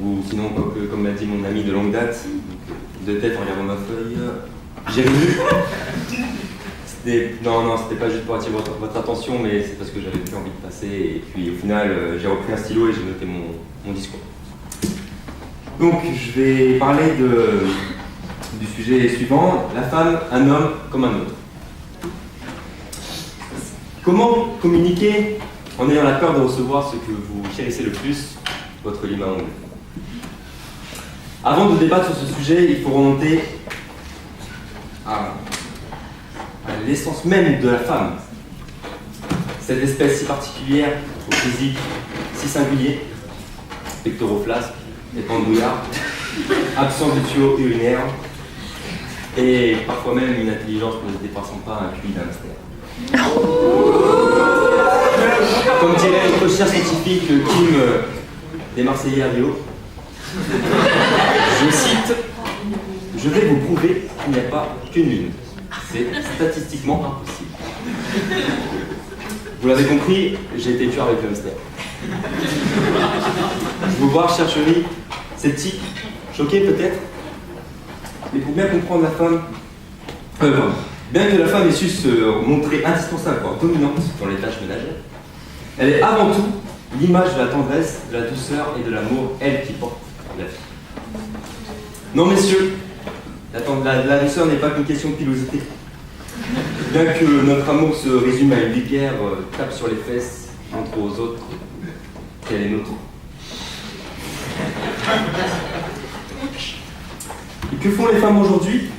Ou sinon, comme l'a dit mon ami de longue date, de tête en regardant ma feuille, Jérémy. Non, c'était pas juste pour attirer votre attention, mais c'est parce que j'avais plus envie de passer. Et puis au final, j'ai repris un stylo et j'ai noté mon discours. Donc, je vais parler du sujet suivant, la femme, un homme comme un autre. Comment communiquer en ayant la peur de recevoir ce que vous chérissez le plus, votre lime à ongles? Avant de débattre sur ce sujet, il faut remonter à l'essence même de la femme. Cette espèce si particulière, au physique si singulier, pectoroflasque, épandouillard, absence de tuyaux urinaires, et parfois même une intelligence ne dépassant pas un QI d'un hamster. Comme dirait notre cher scientifique Kim des Marseillais à Rio, je cite, « Je vais vous prouver qu'il n'y a pas qu'une lune. C'est statistiquement impossible. » Vous l'avez compris, j'ai été tueur avec le hamster. Vous voir, chère chérie, sceptique, choqué peut-être, mais pour bien comprendre la femme, bien que la femme ait su se montrer indispensable, voire dominante dans les tâches ménagères, elle est avant tout l'image de la tendresse, de la douceur et de l'amour, elle qui porte la vie. Non messieurs, la douceur n'est pas qu'une question de pilosité. Bien que notre amour se résume à une vipère tape sur les fesses, entre aux autres, qu'elle est nôtre. Et que font les femmes aujourd'hui?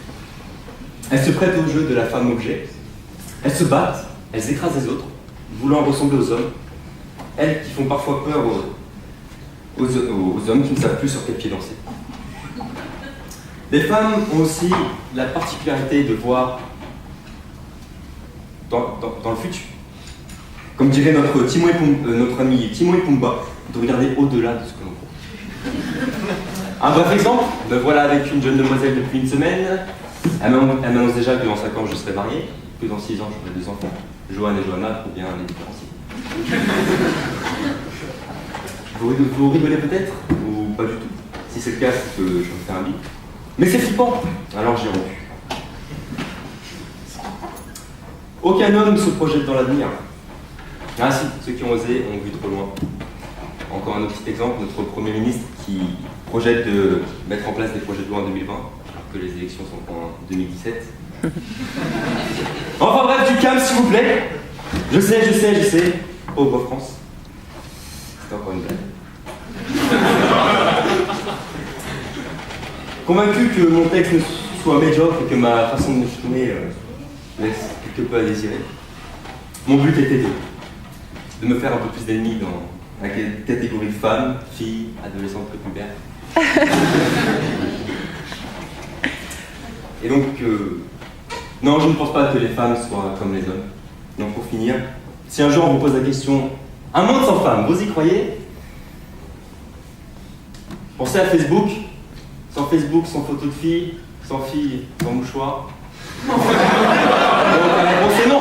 Elles se prêtent au jeu de la femme objet. Elles se battent, elles écrasent les autres, voulant ressembler aux hommes. Elles qui font parfois peur aux hommes qui ne savent plus sur quel pied danser. Les femmes ont aussi la particularité de voir dans le futur. Comme dirait notre ami Timon et Pumba, de regarder au-delà de ce que l'on voit. Un bref exemple, me voilà avec une jeune demoiselle depuis une semaine. Elle m'annonce déjà que dans 5 ans je serai marié, que dans 6 ans j'aurai 2 enfants. Johan et Johanna, pour bien les différencier. Vous rigolez peut-être, ou pas du tout. Si c'est le cas, c'est que je me fais un bip. Mais c'est flippant, alors j'ai rompu. Aucun homme ne se projette dans l'avenir. Ah si, ceux qui ont osé ont vu trop loin. Encore un autre petit exemple, notre Premier ministre qui projette de mettre en place des projets de loi en 2020, alors que les élections sont en 2017. Enfin bref, du calme s'il vous plaît. Je sais. Pauvre France. C'était encore une blague. Convaincu que mon texte ne soit médiocre et que ma façon de m'exprimer laisse quelque peu à désirer, mon but était de me faire un peu plus d'ennemis dans la catégorie femmes, filles, adolescentes, prépubères. Et donc, non, je ne pense pas que les femmes soient comme les hommes. Donc pour finir, si un jour on vous pose la question, un monde sans femmes, vous y croyez? Pensez à Facebook. Sans Facebook, sans photo de fille, sans fille, sans mouchoir. Donc la réponse est non.